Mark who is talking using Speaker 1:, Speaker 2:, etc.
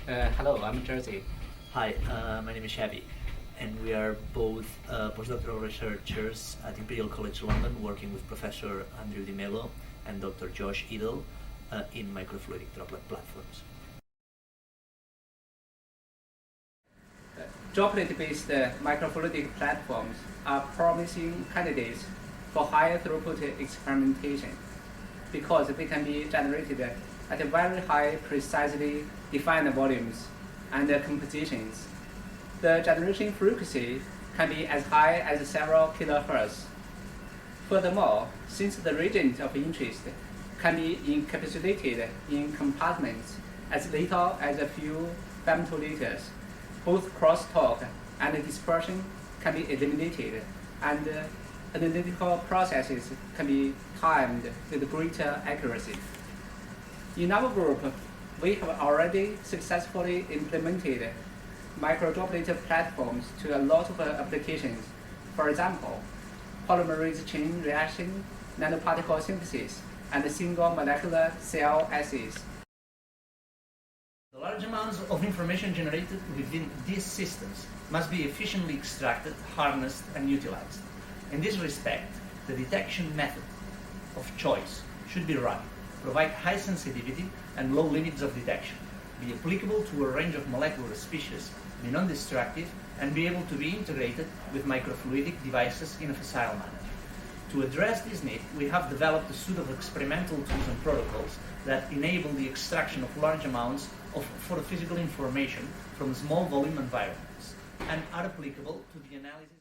Speaker 1: Hello, I'm Jersey.
Speaker 2: Hi, my name is Xavier, and we are both postdoctoral researchers at Imperial College London, working with Professor Andrew deMello and Dr. Josh Edel in microfluidic droplet platforms.
Speaker 1: Droplet-based microfluidic platforms are promising candidates for higher throughput experimentation because they can be generated at very high, precisely defined volumes and compositions. The generation frequency can be as high as several kilohertz. Furthermore, since the reagent of interest can be encapsulated in compartments as little as a few femtoliters, both crosstalk and dispersion can be eliminated, and analytical processes can be timed with greater accuracy. In our group, we have already successfully implemented microdroplet platforms to a lot of applications. For example, polymerase chain reaction, nanoparticle synthesis, and single molecular cell assays.
Speaker 2: The large amounts of information generated within these systems must be efficiently extracted, harnessed, and utilized. In this respect, the detection method of choice should be right, provide high sensitivity and low limits of detection, be applicable to a range of molecular species, be non-destructive, and be able to be integrated with microfluidic devices in a facile manner. To address this need, we have developed a suite of experimental tools and protocols that enable the extraction of large amounts of photophysical information from small volume environments and are applicable to the analysis